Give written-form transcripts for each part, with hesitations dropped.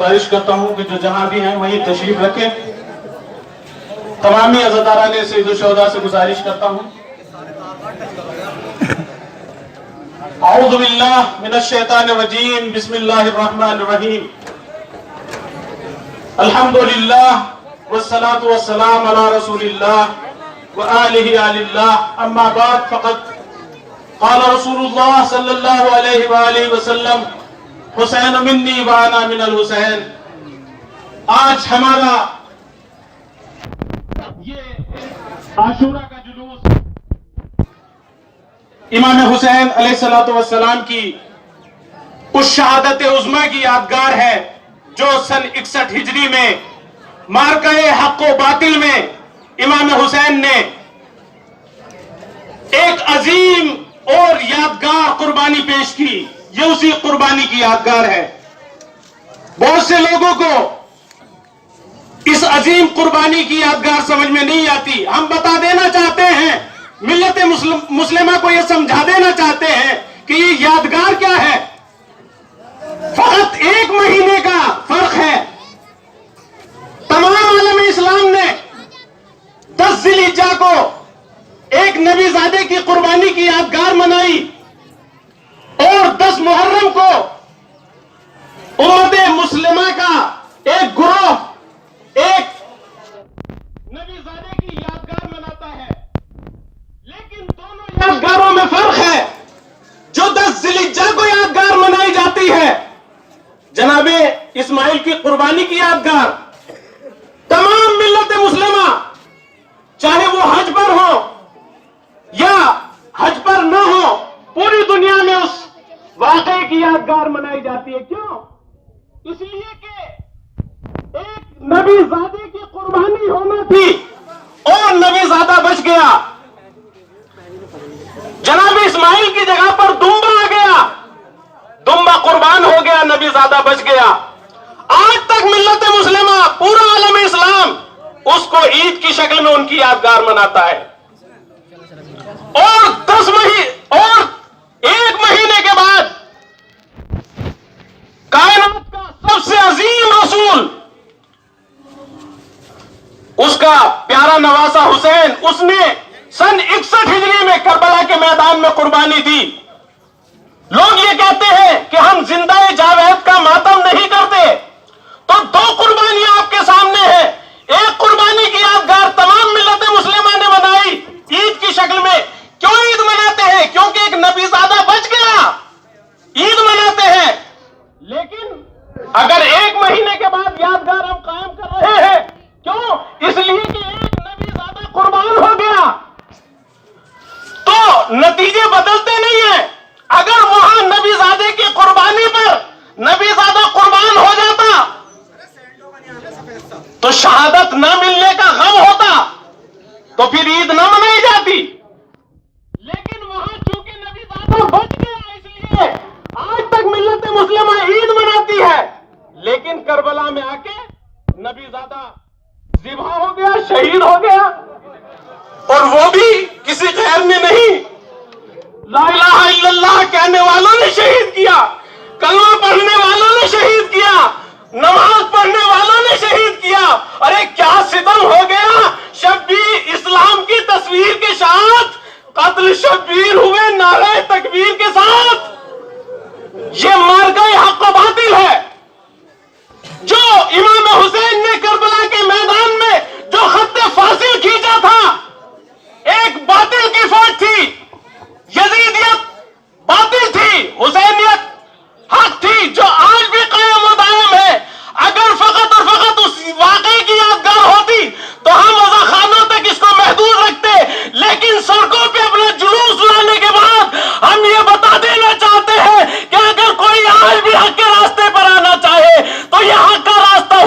گزارش کرتا ہوں کہ جو جہاں بھی ہیں وہیں تشریف رکھیں. تمامی عزاداران سید الشہداء سے گزارش کرتا ہوں. اعوذ باللہ من الشیطان الرجیم. بسم اللہ الرحمن الرحیم. الحمدللہ والصلاة والسلام علی رسول اللہ وآلہ آل اللہ. اما بعد فقط قال رسول اللہ صلی اللہ علیہ وآلہ وسلم حسین منی وانا من الحسین. آج ہمارا یہ عاشورہ کا جلوس امام حسین علیہ السلام کی اس شہادت عظمیٰ کی یادگار ہے جو سن 61 ہجری میں مارکہ حق و باطل میں امام حسین نے ایک عظیم اور یادگار قربانی پیش کی. یہ اسی قربانی کی یادگار ہے. بہت سے لوگوں کو اس عظیم قربانی کی یادگار سمجھ میں نہیں آتی. ہم بتا دینا چاہتے ہیں, ملت مسلمہ کو یہ سمجھا دینا چاہتے ہیں کہ یہ یادگار کیا ہے. فقط 1 مہینے کا فرق ہے. تمام عالم اسلام نے 10 ذی الحجہ کو ایک نبی زادے کی قربانی کی یادگار منائی اور 10 محرم کو امت مسلمہ کا ایک گروہ ایک نبی زادے کی یادگار مناتا ہے. لیکن دونوں یادگاروں میں فرق ہے. جو 10 ذی الحجہ کو یادگار منائی جاتی ہے, جناب اسماعیل کی قربانی کی یادگار, تمام ملت مسلمہ چاہے وہ حج پر ہو یا حج پر نہ ہو, پوری دنیا میں اس واقعے کی یادگار منائی جاتی ہے. کیوں؟ اس لیے کہ ایک نبی زادے کی قربانی ہونا تھی اور نبی زادہ بچ گیا. جناب اسماعیل کی جگہ پر دمبا آ گیا, دمبا قربان ہو گیا, نبی زادہ بچ گیا. آج تک ملت مسلمہ, پورا عالم اسلام اس کو عید کی شکل میں ان کی یادگار مناتا ہے. اور 1 مہینے کے بعد کائنات کا سب سے عظیم رسول, اس کا پیارا نواسا حسین, اس نے سن 61 ہجری میں کربلا کے میدان میں قربانی دی. لوگ یہ کہتے ہیں کہ ہم زندہ جاوید کا ماتم نہیں کرتے, تو 2 قربانیاں آپ کے سامنے ہیں. ایک قربانی کی یادگار تمام ملت مسلمہ نے منائی عید کی شکل میں. کیوں عید مناتے ہیں؟ کیونکہ ایک نبی زادہ بچ گیا, عید مناتے ہیں. لیکن اگر 1 مہینے کے بعد یادگار ہم قائم کر رہے ہیں, کیوں؟ اس لیے کہ ایک نبی زادہ قربان ہو گیا. تو نتیجے بدلتے نہیں ہیں. اگر وہاں نبی زادے کی قربانی پر نبی زادہ قربان ہو جاتا تو شہادت نہ ملنے کا غم ہوتا, تو پھر عید نہ منائی جاتی. لیکن وہاں چونکہ نبی زادہ بچ گیا, اس لیے آج تک ملت مسلمہ عید مناتی ہے. لیکن کربلا میں آ کے نبی زادہ ذبح ہو گیا, شہید ہو گیا, اور وہ بھی کسی غیر نے نہیں, لا الہ الا اللہ کہنے والوں نے شہید کیا, کلمہ پڑھنے والوں نے شہید کیا, نماز پڑھنے والوں نے شہید کیا. ارے کیا ستم ہو گیا. شبیر اسلام کی تصویر کے ساتھ قتل شبیر ہوئے نعرہ تکبیر کے ساتھ. یہ مارکہ حق و باطل ہے. جو امام حسین نے کربلا کے میدان میں جو خط فاصل کھینچا تھا, ایک باطل کی فوج تھی, یزیدیت باطل تھی, حسینیت حق تھی, جو آج بھی قائم و دائم ہے. اگر فقط اور فقط اس واقعے کی یادگار ہوتی تو ہم وضع خانوں تک اس کو محدود رکھتے. لیکن سڑکوں پہ اپنا جلوس لانے کے بعد ہم یہ بتا دینا چاہتے ہیں کہ اگر کوئی آج بھی حق کے راستے پر آنا چاہے تو یہ حق کا راستہ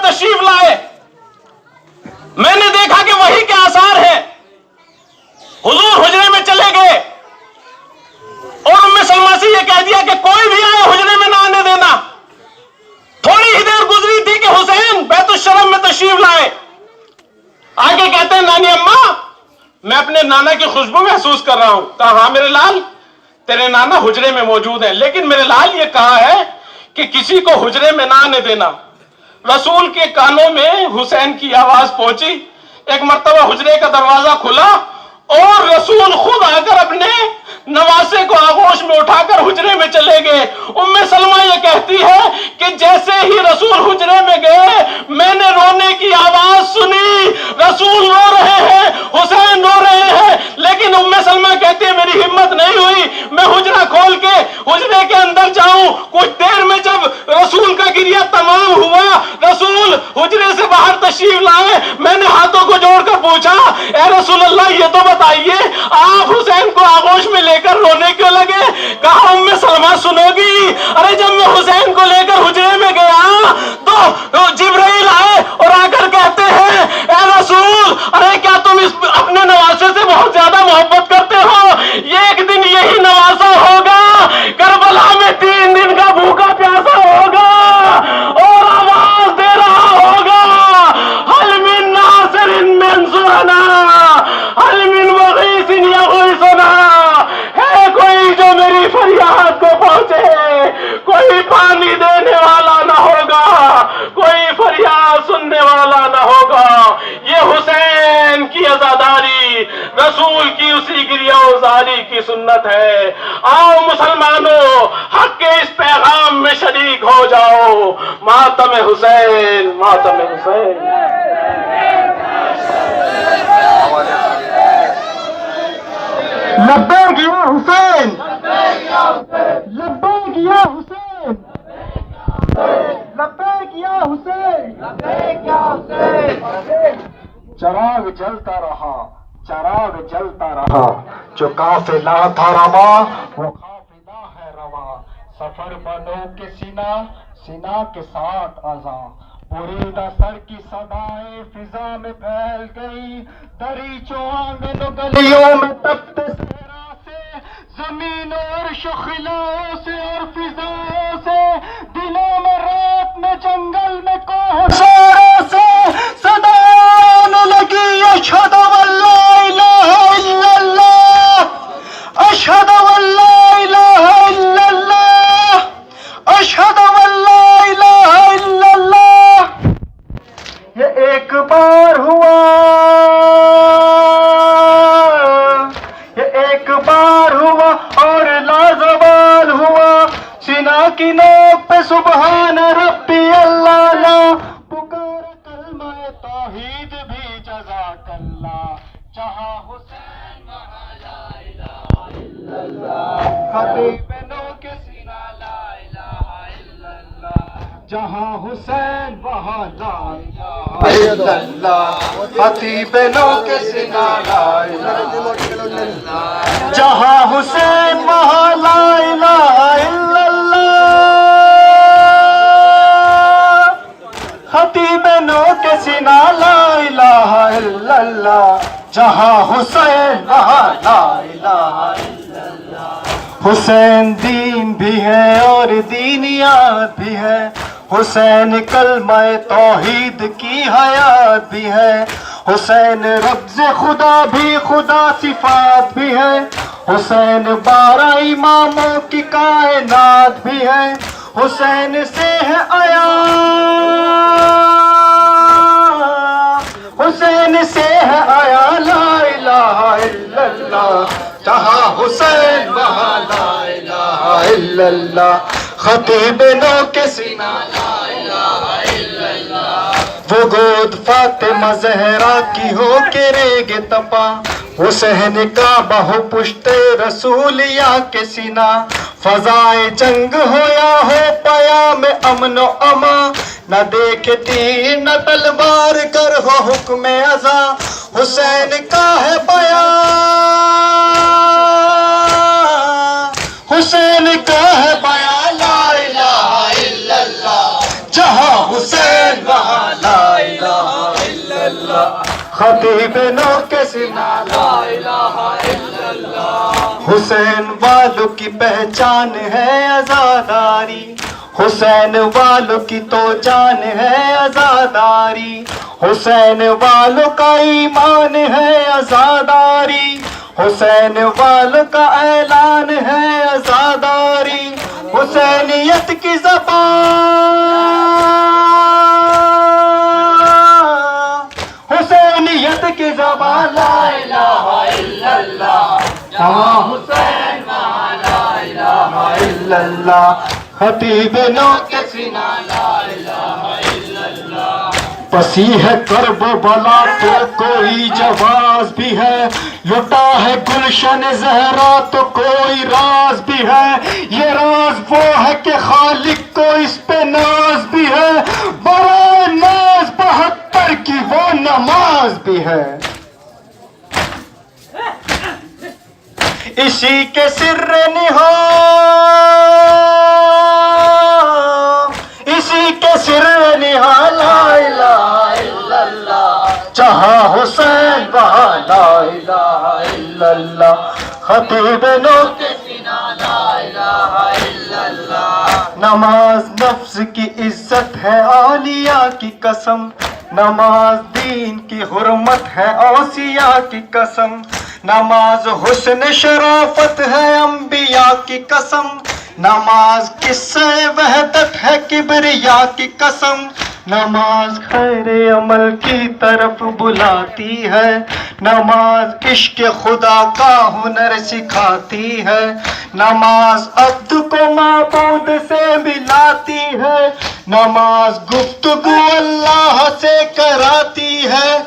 تشریف لائے، میں نے دیکھا کہ وہی کے آثار ہیں۔ حضور حجرے میں چلے گئے اور ام سلمہ سے یہ کہہ دیا کہ کوئی بھی آئے حجرے میں نہ آنے دینا۔ تھوڑی ہی دیر گزری تھی کہ حسین بیت الشرف میں تشریف لائے۔ آگے کہتے ہیں نانی اماں میں اپنے نانا کی خوشبو محسوس کر رہا ہوں۔ کہا ہاں میرے لال تیرے نانا حجرے میں موجود ہیں، لیکن میرے لال یہ کہا ہے کہ کسی کو حجرے میں نہ آنے دینا۔ رسول کے کانوں میں حسین کی آواز پہنچی۔ ایک مرتبہ حجرے کا دروازہ کھلا اور رسول خود آ کر اپنے نواسے کو آغوش میں اٹھا کر حجرے میں چلے گئے۔ ام سلمہ یہ کہتی ہے کہ جیسے ہی رسول حجرے میں گئے میں نے رونے کی آواز سنی۔ رسول رو رہے ہیں، حسین رو رہے ہیں، لیکن ام سلمہ کہتی ہے میری ہمت نہیں ہوئی میں حجرہ کھول کے حجرے کے اندر جاؤں۔ کچھ دیر میں جب رسول کا گریہ تمام ہوا، رسول حجرے سے باہر تشریف لائے، میں نے ہاتھوں کو جوڑ کر پوچھا اے رسول اللہ یہ تو بتائیے آپ حسین کو آغوش میں لے کر رونے کیوں لگے؟ کہا ام سلمہ سنو گی، ارے جب میں حسین کو لے کر حجرے میں گیا تو جبرائیل آئے اور آ کر کہتے ہیں اے رسول ارے کیا تم اپنے نواسے سے بہت زیادہ محبت کرتے ہو؟ یہ ایک دن یہی نواسا ہوگا، کربلا میں 3 دن کا بھوکا پیاسا ہوگا اور آواز دے رہا ہوگا حل من ناصر منصورنا حل من مغیث یغیثنا۔ ہے کوئی جو میری فریاد کو پہنچے؟ کوئی پانی دینے والا نہ ہوگا، کوئی فریاد سننے والا نہ ہوگا۔ یہ حسین کی عزاداری رسول کی اسی گریہ وزاری کی سنت ہے۔ آؤ مسلمانوں حق کے اس پیغام میں شریک ہو جاؤ۔ ماتم حسین، ماتم حسین۔ لبیک یا حسین، لبیک یا حسین، لبیک یا حسین، لبیک یا حسین۔ چراغ جلتا رہا، چراغ جلتا رہا، جو قافلہ تھا رواں وہ قافلہ ہے رواں۔ سفر بنو کے سینہ، سینہ کے ساتھ اذاں، بریدہ سر کی صدائیں فضا میں پھیل گئی، دریچوں آنگن و گلیوں میں تپتے صحرا سے، زمین اور عرش و خلاؤں سے اور فضاؤں سے، دلوں میں رات میں جنگل میں کوہ ساروں سے صدا آنے لگی اشہد ان لا الہ الا اللہ، اشہد ان لا الہ الا اللہ، اشہد ان لا الہ الا اللہ۔ یہ ایک بار ہوا، یہ ایک بار ہوا اور لازوال ہوا، سینہ کی نوک پہ سبحان ربی اللہ لا، پکارا کلمہ توحید بھی جزاک اللہ، جہاں حسین وہاں لا الہ الا اللہ، خطیب نو کے سینہ لا الہ الا اللہ، جہاں حسین وہاں لا الہ الا اللہ، خطیب نو کے سینہ لا الہ الا اللہ، جہاں حسین وہاں لا الہ الا اللہ، خطیب نو کے سینہ لا الہ الا اللہ، جہاں حسین وہاں لا الہ الا اللہ۔ حسین دین بھی ہے اور دینیات بھی ہے، حسین کلمہ توحید کی حیات بھی ہے، حسین ربز خدا بھی خدا صفات بھی ہے، حسین 12 اماموں کی کائنات بھی ہے، حسین سے ہے آیا، حسین سے ہے آیا لا الہ الا اللہ، جہاں حسین وہاں لا الہ الا اللہ، خطیب نو کے سینہ لا الہ الا اللہ، وہ گود فاطمہ زہرا کی ہو کے ریگ تپا، حسین کا بہو پشت رسولیا کے سینہ، فضائے جنگ ہو یا ہو پیام امن و امان، نہ دیکھ تیر نہ تلوار کر ہو حکم ازاں، حسین کا ہے بیان، حسین کا ہے بیان لا الہ الا اللہ، جہاں حسین وہاں خطیب نو کے سنا لا الہ الا اللہ، حسین والوں کی پہچان ہے عزاداری، حسین والوں کی تو جان ہے عزاداری، حسین والوں کا ایمان ہے عزاداری، حسین والوں کا اعلان ہے عزاداری، حسینیت کی زبان، حسینیت کی زبان لا الہ الا اللہ، جہاں حسین وہاں لا الہ الا اللہ، خطیب نو کے سینہ لا الہ الا اللہ، پسی ہے کرب و بلا تو کوئی جواز بھی ہے، لٹا ہے گلشن زہرا تو کوئی راز بھی ہے، یہ راز وہ ہے کہ خالق کو اس پہ ناز بھی ہے، برائے ناز 72 کی وہ نماز بھی ہے، اسی کے سر نہا، اسی کے سر نہا لا الہ الا اللہ، جہاں حسین وہاں لا الہ الا اللہ، خطیب نو کے سینہ لا الہ الا اللہ، نماز نفس کی عزت ہے اولیاء کی قسم، نماز دین کی حرمت ہے اوصیاء کی قسم، نماز حسن شرافت ہے انبیاء کی قسم، نماز قصہ وحدت ہے کبریا کی قسم، نماز خیر عمل کی طرف بلاتی ہے، نماز عشق خدا کا ہنر سکھاتی ہے، نماز عبد کو معبود سے ملاتی ہے، نماز گفتگو اللہ سے کراتی ہے،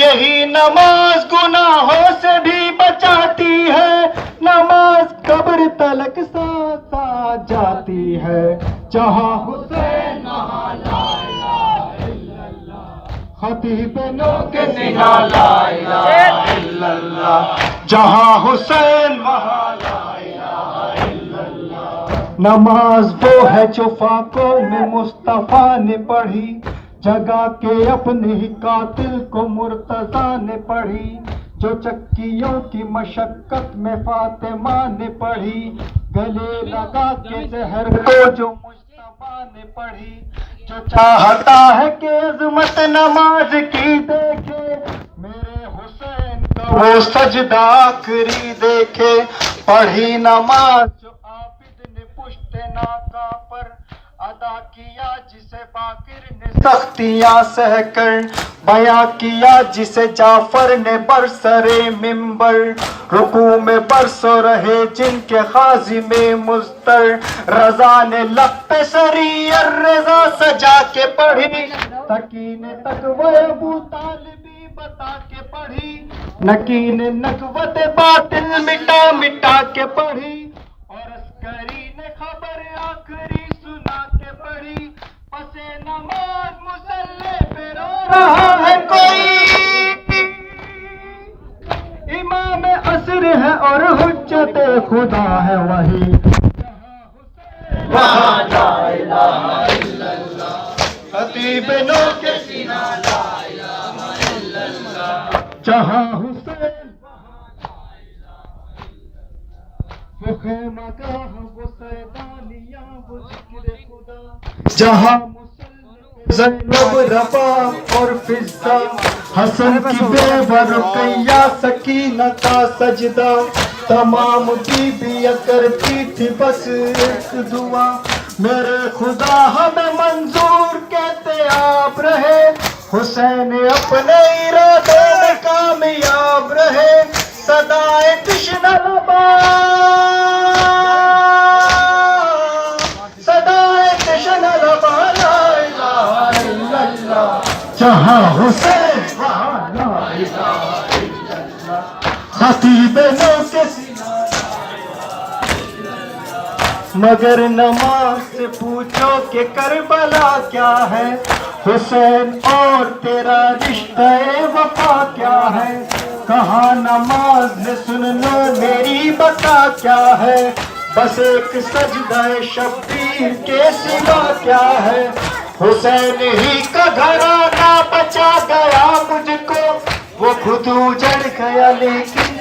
یہی نماز گناہوں سے بھی بچاتی ہے، نماز قبر تلک ساتھ ساتھ جاتی ہے، جہاں حسین وہاں لا الہ الا اللہ، خطیب نو کے سینہ لا الہ الا اللہ، جہاں حسین وہاں لا الہ الا اللہ، نماز وہ ہے جو فاقوں میں مصطفیٰ نے پڑھی، جگہ کے اپنے ہی قاتل کو مرتضیٰ نے پڑھی، جو چکیوں کی مشقت میں فاطمہ نے پڑھی، گلے لگا کے زہر کو جو مجتبیٰ نے پڑھی، جو چاہتا ہے کہ عظمت نماز کی دیکھے، میرے حسین کا وہ سجدہ آخری دیکھے، پڑھی نماز جو عابد نے پشت ناکا پر ادا کیا، جسے باقر نے سختیاں سہ کر بیاں کیا، جسے جعفر نے برسرے ممبر رکوع میں برسو رہے، جن کے خاضی میں مضطر رضا نے لب پہ سری الرضا سجا کے پڑھی، تکین تقوی ابو طالبی بتا کے پڑھی، نکین نقوت باطل مٹا مٹا کے پڑھی، اور عسکری نے خبر آخری سنا کے پڑھی، پس نماز مصلی پہ رو رہا ہے کوئی، امام عصر ہے اور حجت خدا ہے وہی، وہاں لا الہ الا اللہ، خطیب نو کے سینہ لا الہ الا اللہ، جہاں حسین وہ خیمہ گاہ وہ سیدانیاں وہ ذکر خدا، جہاں زینب ربا اور فضہ، حسن کی بیوہ رقیہ سکینہ کا سجدہ، تمام بیویاں کرتی تھی بس ایک دعا، میرے خدا ہمیں منظور کہتے آپ رہے، حسین اپنے ارادے میں کامیاب رہے، صدائے تشنہ لبا، صدائے تشنہ لبا لا الہ الا اللہ، جہاں حسین وہاں لا الہ الا اللہ، خطیب نو کے سینہ لا الہ الا اللہ، مگر نماز سے پوچھو کہ کربلا کیا ہے، حسین اور تیرا رشتہ وفا کیا ہے، کہاں نماز نے سن لو میری بقا کیا ہے، بس ایک سجدہ شبیر کے سوا کیا ہے، حسین ہی کا گھرانہ بچا گیا مجھ کو، وہ خود اجڑ گیا لیکن